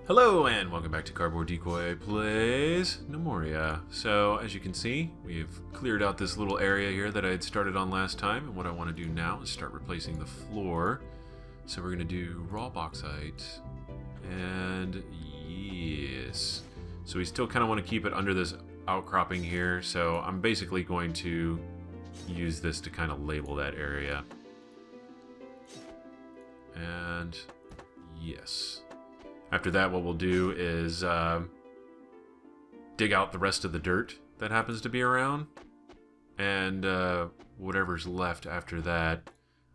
Hello and welcome back to Cardboard Decoy Plays Gnomoria. So as you can see, we've cleared out this little area here that I had started on last time, and what I want to do now is start replacing the floor. So we're going to do raw bauxite, and yes. So we still kind of want to keep it under this outcropping here, so I'm basically going to use this to kind of label that area. And yes. After that, what we'll do is dig out the rest of the dirt that happens to be around, and whatever's left after that,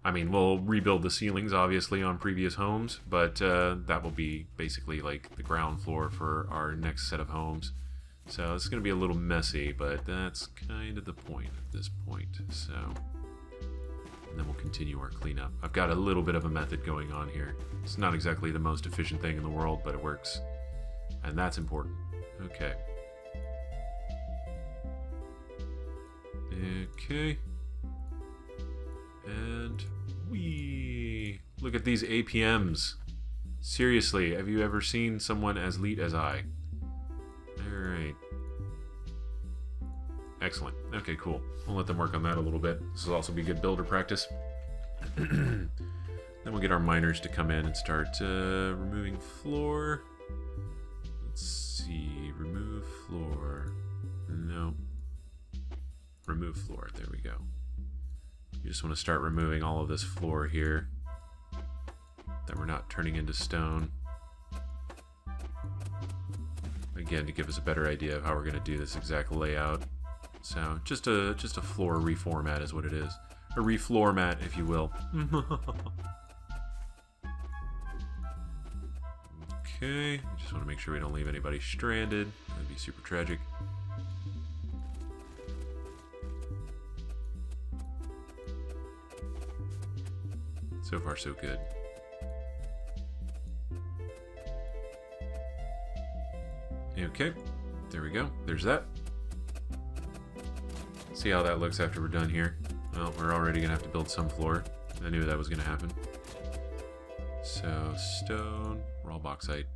I mean, we'll rebuild the ceilings, obviously, on previous homes, but that will be basically like the ground floor for our next set of homes. So it's going to be a little messy, but that's kind of the point at this point, so... And then we'll continue our cleanup. I've got a little bit of a method going on here. It's not exactly the most efficient thing in the world, but it works. And that's important. Okay. Okay. And whee! Look at these APMs. Seriously, have you ever seen someone as elite as I? Alright. Excellent. Okay, cool. We'll let them work on that a little bit. This will also be good builder practice. Then we'll get our miners to come in and start removing floor. Let's see. Remove floor. No. Remove floor. There we go. You just want to start removing all of this floor here that we're not turning into stone. Again, to give us a better idea of how we're going to do this exact layout. So, just a floor reformat is what it is. A refloor mat, if you will. Okay, just want to make sure we don't leave anybody stranded. That'd be super tragic. So far, so good. Okay, there we go. There's that. See how that looks after we're done here. Well, we're already gonna have to build some floor. I knew that was gonna happen. So, stone, raw bauxite.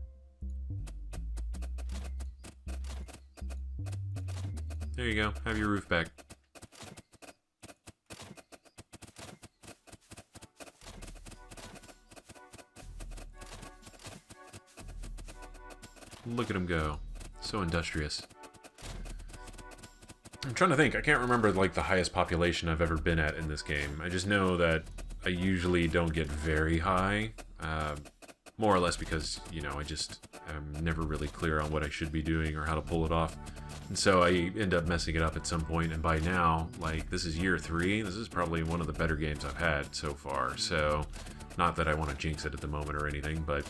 There you go. Have your roof back. Look at him go. So industrious. I'm trying to think. I can't remember like the highest population I've ever been at in this game. I just know that I usually don't get very high. More or less because, you know, I'm never really clear on what I should be doing or how to pull it off. And so I end up messing it up at some point, and by now, like, this is year 3. This is probably one of the better games I've had so far. So, not that I want to jinx it at the moment or anything, but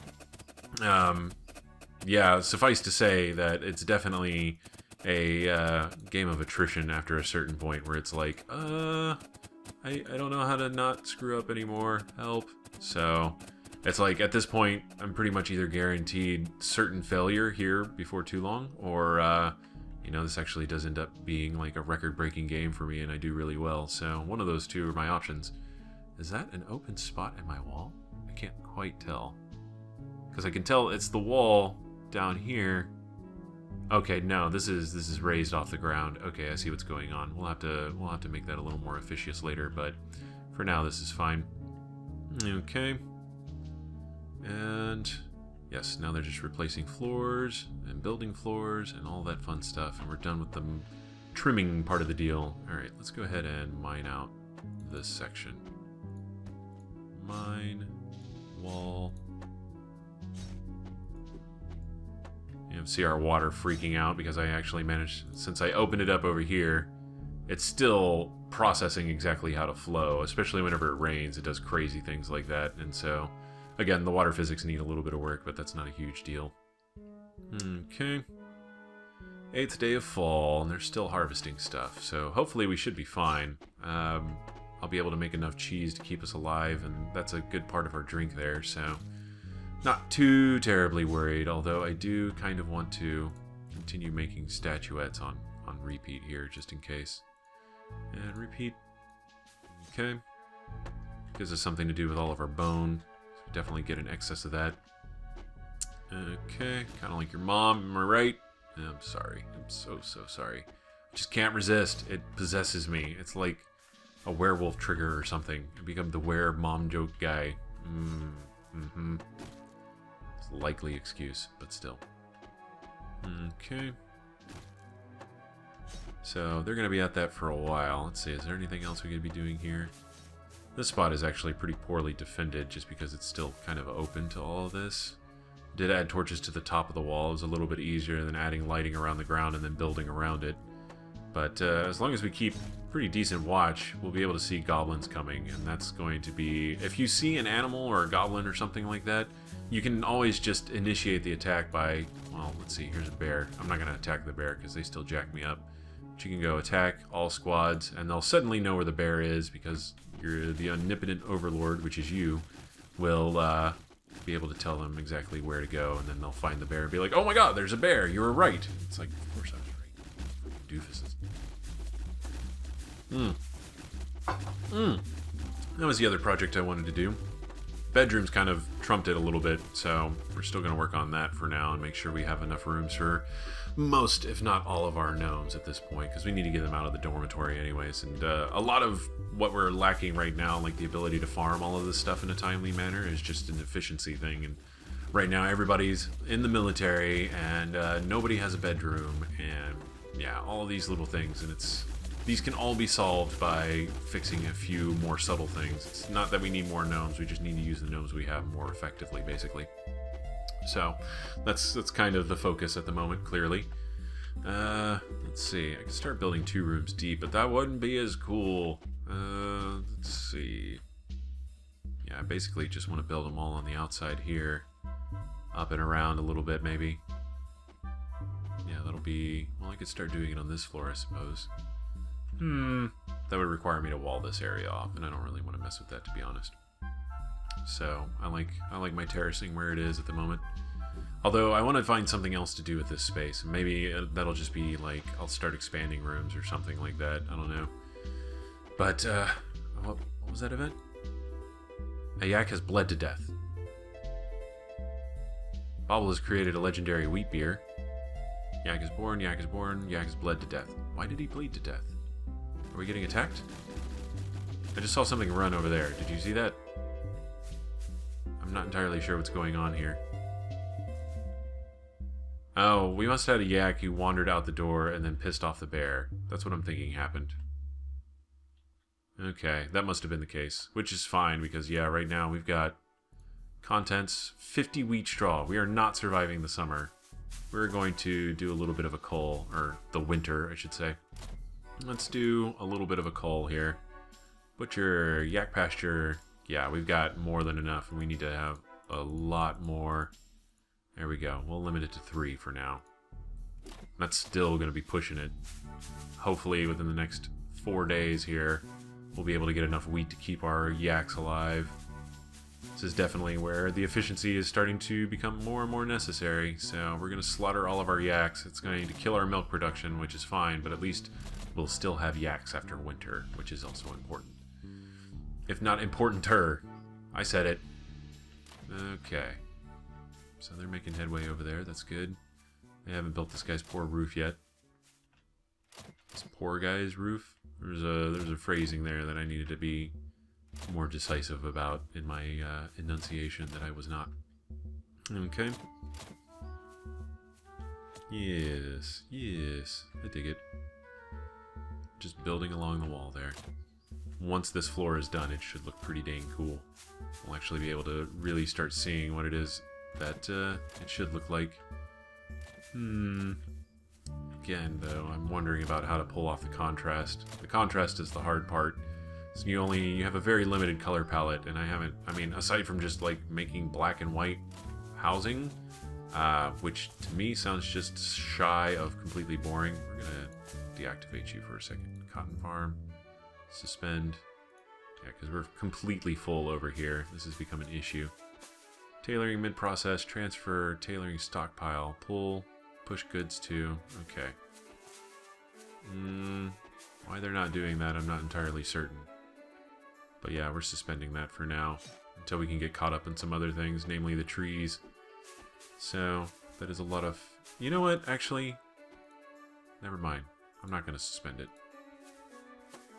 yeah, suffice to say that it's definitely a game of attrition after a certain point where it's like, I don't know how to not screw up anymore, help. So it's like at this point I'm pretty much either guaranteed certain failure here before too long, or you know, this actually does end up being like a record-breaking game for me and I do really well. So one of those two are my options. Is that an open spot in my wall? I can't quite tell, because I can tell it's the wall down here. Okay, no, this is raised off the ground. Okay, I see what's going on. We'll have to make that a little more officious later, but for now this is fine. Okay. And yes, now they're just replacing floors and building floors and all that fun stuff, and we're done with the trimming part of the deal. All right, let's go ahead and mine out this section. Mine, wall. You know, see our water freaking out because I actually managed, since I opened it up over here, it's still processing exactly how to flow, especially whenever it rains. It does crazy things like that, and so, again, the water physics need a little bit of work, but that's not a huge deal. Okay. 8th day of fall, and they're still harvesting stuff, so hopefully we should be fine. I'll be able to make enough cheese to keep us alive, and that's a good part of our drink there, so... Not too terribly worried, although I do kind of want to continue making statuettes on repeat here, just in case. And repeat. Okay. Gives us something to do with all of our bone. So definitely get an excess of that. Okay, kind of like your mom, am I right? I'm sorry. I'm so sorry. I just can't resist. It possesses me. It's like a werewolf trigger or something. I become the mom joke guy. It's a likely excuse, but still. Okay. So they're going to be at that for a while. Let's see, is there anything else we could be doing here? This spot is actually pretty poorly defended just because it's still kind of open to all of this. Did add torches to the top of the wall. It was a little bit easier than adding lighting around the ground and then building around it. But as long as we keep pretty decent watch, we'll be able to see goblins coming. And that's going to be... If you see an animal or a goblin or something like that, you can always just initiate the attack by... Well, let's see, here's a bear. I'm not going to attack the bear because they still jack me up. But you can go attack all squads, and they'll suddenly know where the bear is because the omnipotent overlord, which is you, will be able to tell them exactly where to go, and then they'll find the bear and be like, oh my god, there's a bear, you were right. It's like, of course I was right. Doofuses. That was the other project I wanted to do. Bedrooms kind of trumped it a little bit, so we're still going to work on that for now and make sure we have enough rooms for most, if not all of our gnomes at this point, because we need to get them out of the dormitory anyways. And a lot of what we're lacking right now, like the ability to farm all of this stuff in a timely manner, is just an efficiency thing. And right now everybody's in the military and nobody has a bedroom, and yeah, all of these little things, and these can all be solved by fixing a few more subtle things. It's not that we need more gnomes, we just need to use the gnomes we have more effectively, basically. So that's kind of the focus at the moment, clearly. Let's see, I could start building 2 rooms deep, but that wouldn't be as cool. Let's see. Yeah, I basically just want to build them all on the outside here. Up and around a little bit, maybe. Yeah, that'll be... Well, I could start doing it on this floor, I suppose. That would require me to wall this area off, and I don't really want to mess with that, to be honest. So, I like my terracing where it is at the moment. Although, I want to find something else to do with this space. Maybe that'll just be, like, I'll start expanding rooms or something like that. I don't know. But, what was that event? A yak has bled to death. Bobble has created a legendary wheat beer. Yak is born, yak is born, yak is bled to death. Why did he bleed to death? Are we getting attacked? I just saw something run over there. Did you see that? I'm not entirely sure what's going on here. Oh, we must have had a yak who wandered out the door and then pissed off the bear. That's what I'm thinking happened. Okay, that must have been the case. Which is fine, because yeah, right now we've got contents 50 wheat straw. We are not surviving the summer. We're going to do a little bit of a cull, or the winter, I should say. Let's do a little bit of a cull here. Butcher, yak pasture. Yeah, we've got more than enough, and we need to have a lot more. There we go. We'll limit it to 3 for now. That's still going to be pushing it. Hopefully, within the next 4 days here, we'll be able to get enough wheat to keep our yaks alive. This is definitely where the efficiency is starting to become more and more necessary. So we're going to slaughter all of our yaks. It's going to kill our milk production, which is fine, but at least we'll still have yaks after winter, which is also important. If not importanter. I said it. Okay. So they're making headway over there. That's good. They haven't built this guy's poor roof yet. This poor guy's roof? There's a phrasing there that I needed to be more decisive about in my enunciation that I was not. Okay. Yes, yes, I dig it. Just building along the wall there. Once this floor is done, it should look pretty dang cool. We'll actually be able to really start seeing what it is that it should look like. Again, though, I'm wondering about how to pull off the contrast. The contrast is the hard part. So you have a very limited color palette, and I mean, aside from just like making black and white housing, which to me sounds just shy of completely boring. We're gonna deactivate you for a second. Cotton farm, suspend. Yeah, because we're completely full over here. This has become an issue. Tailoring mid-process, transfer, tailoring stockpile, pull, push goods to. Okay. Why they're not doing that, I'm not entirely certain. But yeah, we're suspending that for now until we can get caught up in some other things, namely the trees. So, that is a lot of... You know what? Actually, never mind. I'm not going to suspend it.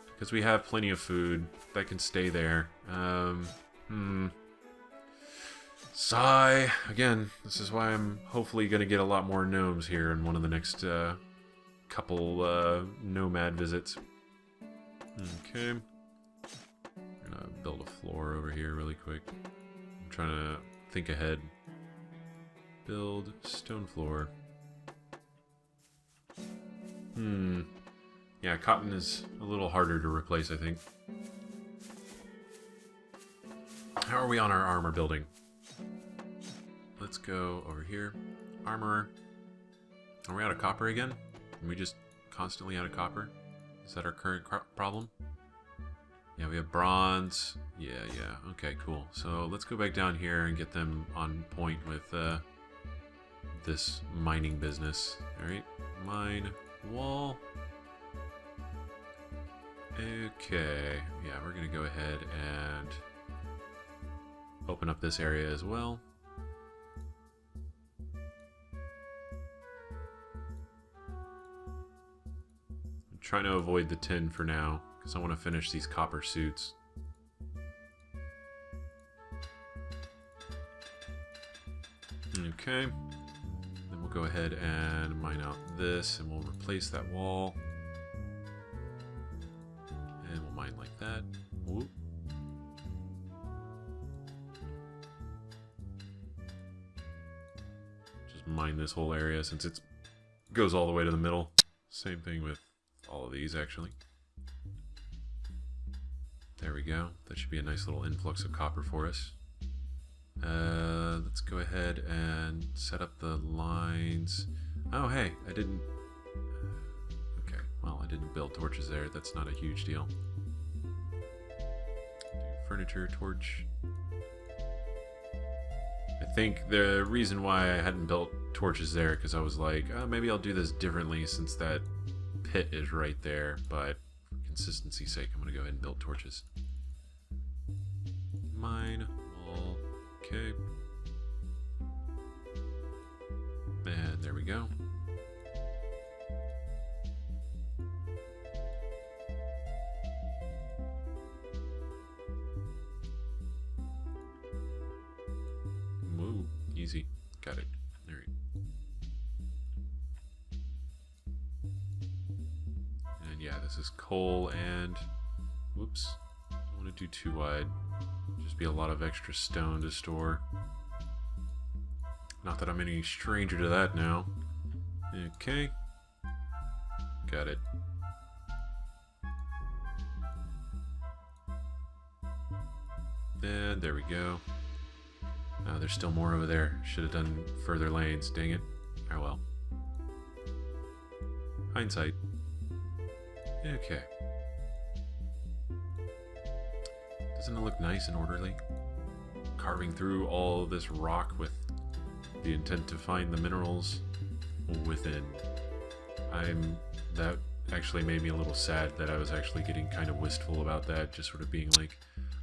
Because we have plenty of food that can stay there. Sigh. Again, this is why I'm hopefully going to get a lot more gnomes here in one of the next couple nomad visits. Okay. I'm going to build a floor over here really quick. I'm trying to think ahead. Build stone floor. Yeah, cotton is a little harder to replace, I think. How are we on our armor building? Let's go over here. Armor. Are we out of copper again? Are we just constantly out of copper? Is that our current problem? Yeah, we have bronze. Yeah. Okay, cool. So let's go back down here and get them on point with this mining business. Alright, mine wall. Okay, yeah, we're gonna go ahead and open up this area as well. I'm trying to avoid the tin for now, because I want to finish these copper suits. Okay. Then we'll go ahead and mine out this, and we'll replace that wall. And we'll mine like that. Whoop. Just mine this whole area since it goes all the way to the middle. Same thing with all of these, actually. There we go. That should be a nice little influx of copper for us. Let's go ahead and set up the lines. Oh, hey, I didn't... Okay, well, I didn't build torches there. That's not a huge deal. Furniture, torch. I think the reason why I hadn't built torches there, because I was like, oh, maybe I'll do this differently since that pit is right there, but for consistency's sake, I'm going to go ahead and build torches. Mine, wall, okay. And there we go. Whoa, easy. Got it. All right. And yeah, this is coal and... Whoops. I don't want to do too wide. Just be a lot of extra stone to store. Not that I'm any stranger to that now. Okay. Got it. And there we go. Oh, there's still more over there. Should have done further lanes. Dang it. Oh well. Hindsight. Okay. Doesn't it look nice and orderly? Carving through all this rock with the intent to find the minerals within. That actually made me a little sad that I was actually getting kind of wistful about that, just sort of being like,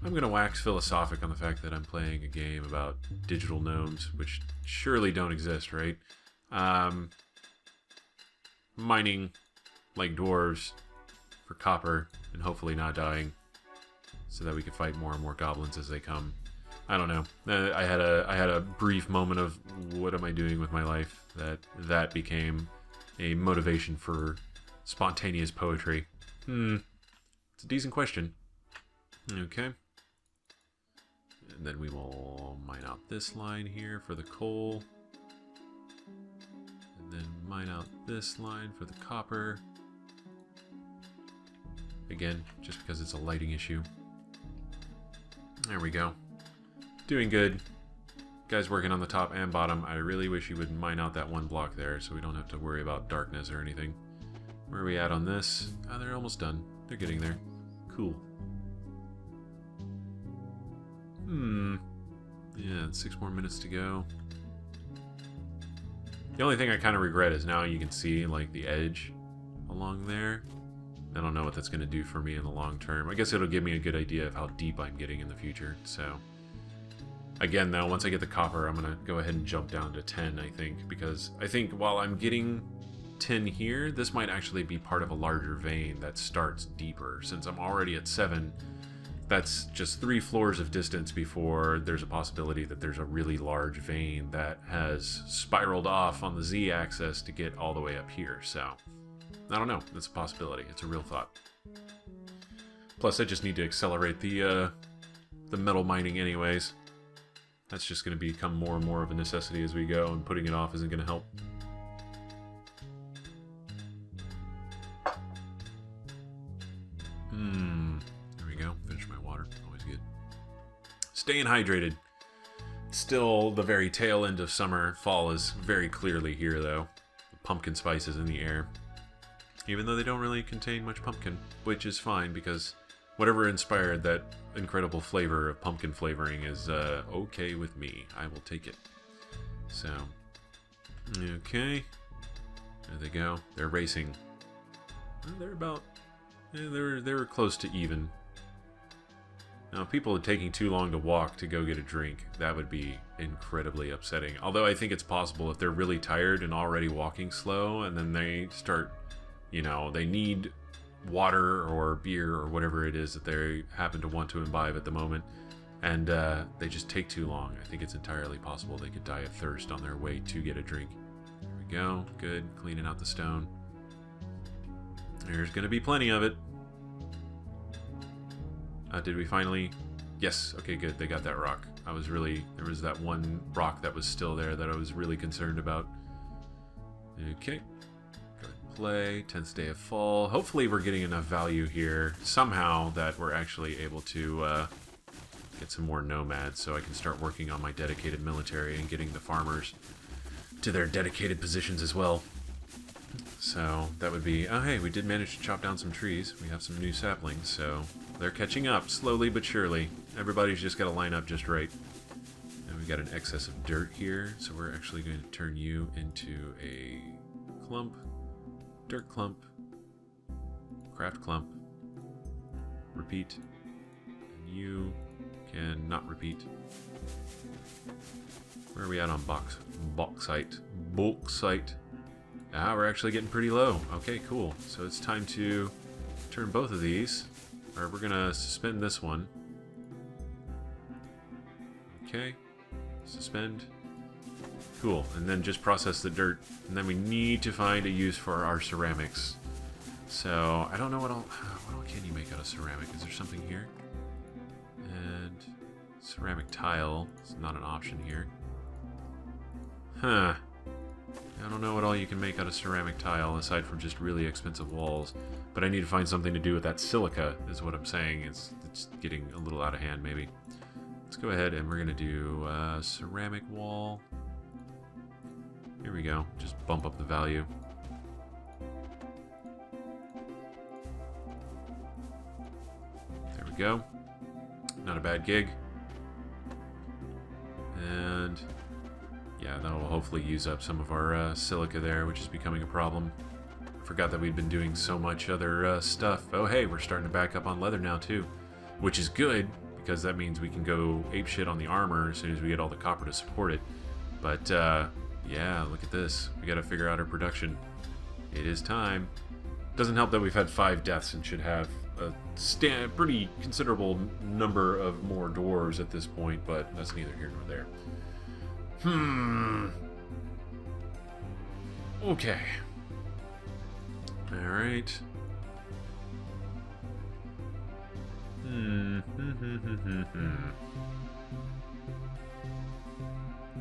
I'm gonna wax philosophic on the fact that I'm playing a game about digital gnomes, which surely don't exist, right? Mining like dwarves for copper and hopefully not dying, so that we can fight more and more goblins as they come. I don't know. I had a brief moment of what am I doing with my life that became a motivation for spontaneous poetry. It's a decent question. Okay. And then we will mine out this line here for the coal. And then mine out this line for the copper. Again, just because it's a lighting issue. There we go. Doing good. Guys working on the top and bottom. I really wish you would mine out that one block there so we don't have to worry about darkness or anything. Where are we at on this? Oh, they're almost done. They're getting there. Cool. Yeah, 6 more minutes to go. The only thing I kind of regret is now you can see like the edge along there. I don't know what that's going to do for me in the long term. I guess it'll give me a good idea of how deep I'm getting in the future, so... Again, though, once I get the copper, I'm going to go ahead and jump down to 10, I think, because I think while I'm getting 10 here, this might actually be part of a larger vein that starts deeper. Since I'm already at 7, that's just 3 floors of distance before there's a possibility that there's a really large vein that has spiraled off on the z-axis to get all the way up here. So, I don't know. That's a possibility. It's a real thought. Plus, I just need to accelerate the metal mining anyways. That's just going to become more and more of a necessity as we go, and putting it off isn't going to help. There we go. Finish my water. Always good. Staying hydrated. Still the very tail end of summer. Fall is very clearly here, though. The pumpkin spice is in the air. Even though they don't really contain much pumpkin, which is fine, because whatever inspired that incredible flavor of pumpkin flavoring is okay with me. I will take it. So, okay. There they go. They're racing. They're about... they were close to even. Now, if people are taking too long to walk to go get a drink, that would be incredibly upsetting. Although I think it's possible if they're really tired and already walking slow, and then they start, you know, they need water or beer or whatever it is that they happen to want to imbibe at the moment, and they just take too long. I think it's entirely possible they could die of thirst on their way to get a drink. There we go. Good. Cleaning out the stone. There's going to be plenty of it. Did we finally... Yes. Okay, good. They got that rock. I was really... There was that one rock that was still there that I was really concerned about. Okay. Go ahead and play. 10th day of fall. Hopefully we're getting enough value here somehow that we're actually able to get some more nomads so I can start working on my dedicated military and getting the farmers to their dedicated positions as well. So that would be... Oh, hey, we did manage to chop down some trees. We have some new saplings, so they're catching up slowly but surely. Everybody's just got to line up just right. And we've got an excess of dirt here, so we're actually going to turn you into a clump, dirt clump, craft clump, repeat, and you can not repeat. Where are we at on bauxite? Bauxite. Ah, we're actually getting pretty low. Okay, cool. So it's time to turn both of these. Or we're going to suspend this one. Okay. Suspend. Cool. And then just process the dirt. And then we need to find a use for our ceramics. So, I don't know what all can you make out of ceramic? Is there something here? And ceramic tile is not an option here. Huh. I don't know what all you can make out of ceramic tile aside from just really expensive walls, but I need to find something to do with that silica is what I'm saying. It's getting a little out of hand maybe. Let's go ahead and we're going to do ceramic wall. Here we go. Just bump up the value. There we go. Not a bad gig. And... yeah, that will hopefully use up some of our silica there, which is becoming a problem. I forgot that we'd been doing so much other stuff. Oh, hey, we're starting to back up on leather now, too. Which is good, because that means we can go apeshit on the armor as soon as we get all the copper to support it. But, yeah, look at this. We gotta figure out our production. It is time. Doesn't help that we've had 5 deaths and should have a pretty considerable number of more dwarves at this point, but that's neither here nor there. Okay. Alright.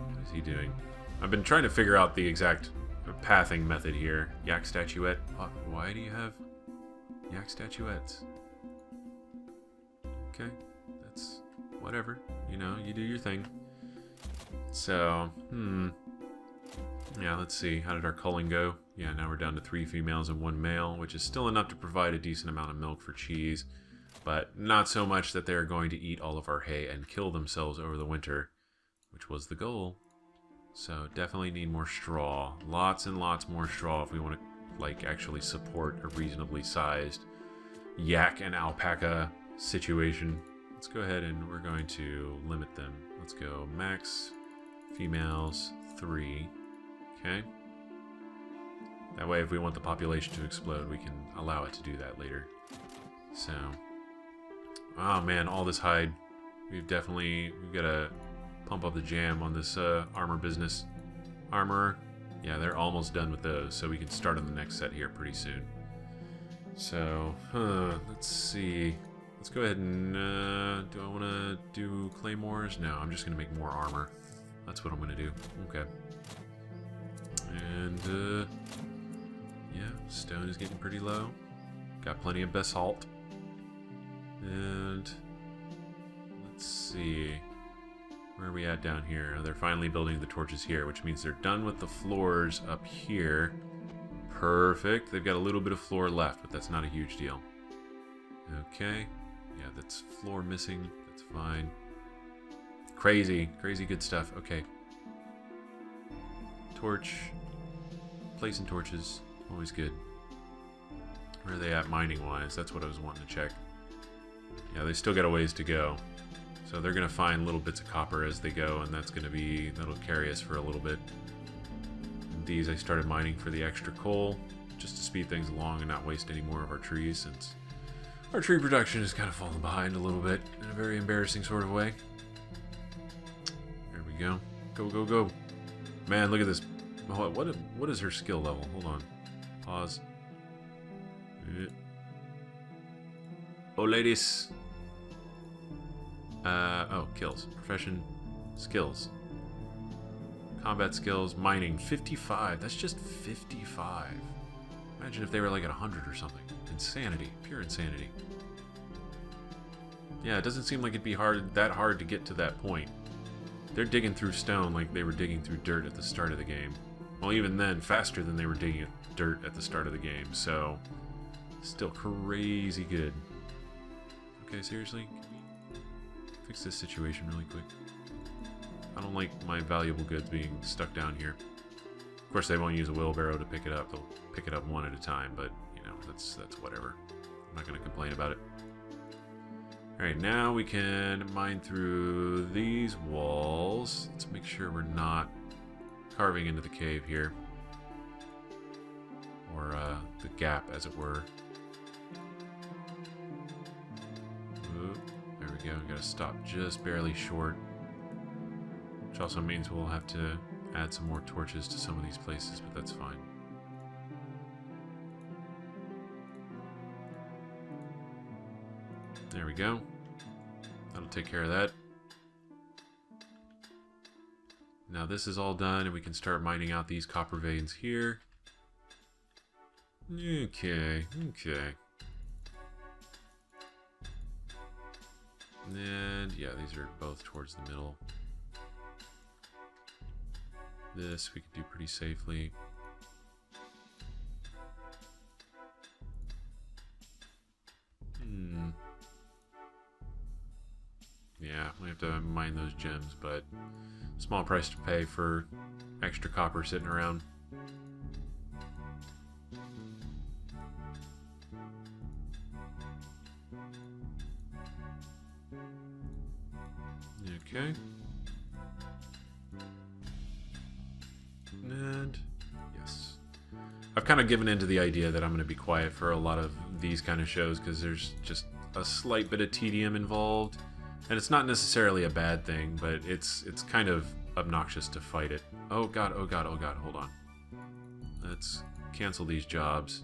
What is he doing? I've been trying to figure out the exact pathing method here. Yak statuette. Why do you have yak statuettes? Okay. That's whatever. You know, you do your thing. So, yeah, let's see. How did our culling go? Yeah, now we're down to 3 females and 1 male, which is still enough to provide a decent amount of milk for cheese, but not so much that they're going to eat all of our hay and kill themselves over the winter, which was the goal. So definitely need more straw. Lots and lots more straw if we want to, like, actually support a reasonably sized yak and alpaca situation. Let's go ahead and we're going to limit them. let's go max females 3. Okay. That way, if we want the population to explode, we can allow it to do that later. So, oh man, all this hide. We've got to pump up the jam on this armor business. Armor, yeah, they're almost done with those, so we can start on the next set here pretty soon. So, let's see. Let's go ahead and, do I want to do claymores? No, I'm just going to make more armor. That's what I'm going to do. Okay. And, yeah, stone is getting pretty low. Got plenty of basalt. And, let's see. Where are we at down here? Oh, they're finally building the torches here, which means they're done with the floors up here. Perfect. They've got a little bit of floor left, but that's not a huge deal. Okay. Yeah, that's floor missing. That's fine. Crazy. Crazy good stuff. Okay. Torch. Placing torches. Always good. Where are they at mining-wise? That's what I was wanting to check. Yeah, they still got a ways to go. So they're going to find little bits of copper as they go, and that'll carry us for a little bit. And these I started mining for the extra coal, just to speed things along and not waste any more of our trees, since our tree production is kind of falling behind a little bit in a very embarrassing sort of way. There we go. Go, go, go. Man, look at this. What is her skill level? Hold on. Pause. Oh, ladies. Oh, kills. Profession. Skills. Combat skills. Mining. 55. That's just 55. Imagine if they were like at 100 or something. Insanity. Pure insanity. Yeah, it doesn't seem like it'd be that hard to get to that point. They're digging through stone like they were digging through dirt at the start of the game. Well, even then, faster than they were digging dirt at the start of the game, so still crazy good. Okay, seriously? Can we fix this situation really quick? I don't like my valuable goods being stuck down here. Of course, they won't use a wheelbarrow to pick it up. They'll pick it up one at a time, but, you know, that's whatever. I'm not going to complain about it. Alright, now we can mine through these walls. Let's make sure we're not carving into the cave here. Or the gap, as it were. Ooh, there we go. Gotta stop just barely short. Which also means we'll have to add some more torches to some of these places, but that's fine. There we go. That'll take care of that. Now this is all done, and we can start mining out these copper veins here. Okay, okay. And yeah, these are both towards the middle. This we could do pretty safely. Yeah, we have to mine those gems, but small price to pay for extra copper sitting around. Okay. And yes. I've kind of given into the idea that I'm going to be quiet for a lot of these kind of shows because there's just a slight bit of tedium involved. And it's not necessarily a bad thing, but it's kind of obnoxious to fight it. Oh god, oh god, oh god, hold on. Let's cancel these jobs.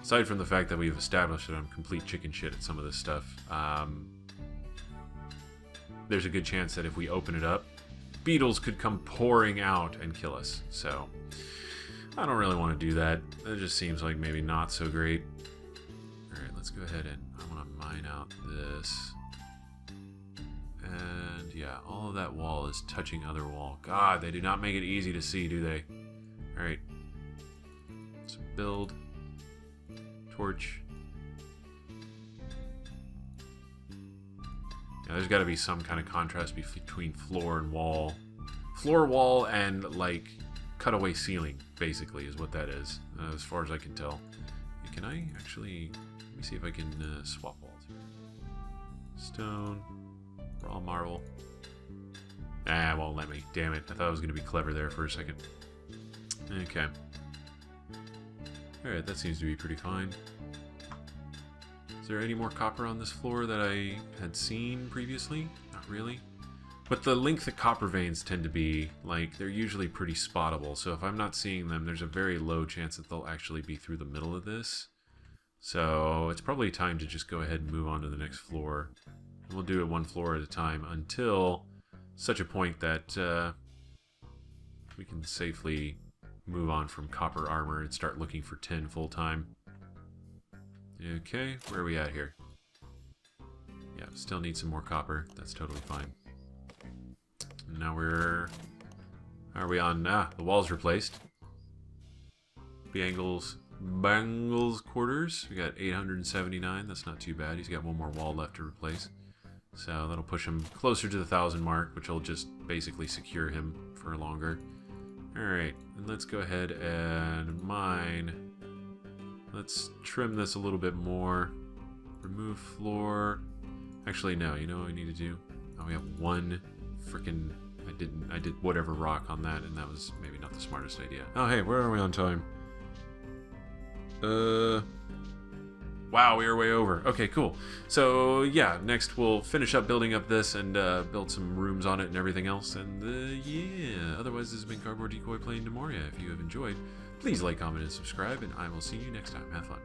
Aside from the fact that we've established that I'm complete chicken shit at some of this stuff, there's a good chance that if we open it up, beetles could come pouring out and kill us. So, I don't really want to do that. That just seems like maybe not so great. Alright, let's go ahead and I want to mine out this. And yeah, all of that wall is touching other wall. God, they do not make it easy to see, do they? Alright. Let's build. Torch. Yeah, there's got to be some kind of contrast between floor and wall. Floor, wall, and, like, cutaway ceiling, basically, is what that is, as far as I can tell. Can I actually... Let me see if I can swap walls here. Stone. Raw marble. Ah, it won't let me. Damn it. I thought I was going to be clever there for a second. Okay. Alright, that seems to be pretty fine. Is there any more copper on this floor that I had seen previously? Not really. But the length of copper veins tend to be, like, they're usually pretty spottable. So if I'm not seeing them, there's a very low chance that they'll actually be through the middle of this. So it's probably time to just go ahead and move on to the next floor. And we'll do it one floor at a time until such a point that we can safely move on from copper armor and start looking for tin full time. Okay, where are we at here? Yeah, still need some more copper. That's totally fine. Now we're... How are we on? Ah, the wall's replaced. Bangles quarters. We got 879. That's not too bad. He's got one more wall left to replace. So that'll push him closer to the 1,000 mark, which will just basically secure him for longer. Alright, and let's go ahead and mine. Let's trim this a little bit more. Remove floor. Actually, no. You know what we need to do? Oh, we have one freaking... I did whatever rock on that, and that was maybe not the smartest idea. Oh, hey, where are we on time? Wow, we are way over. Okay, cool. So, yeah, next we'll finish up building up this and build some rooms on it and everything else. And, yeah, otherwise this has been Cardboard Decoy playing Gnomoria. If you have enjoyed, please like, comment, and subscribe, and I will see you next time. Have fun.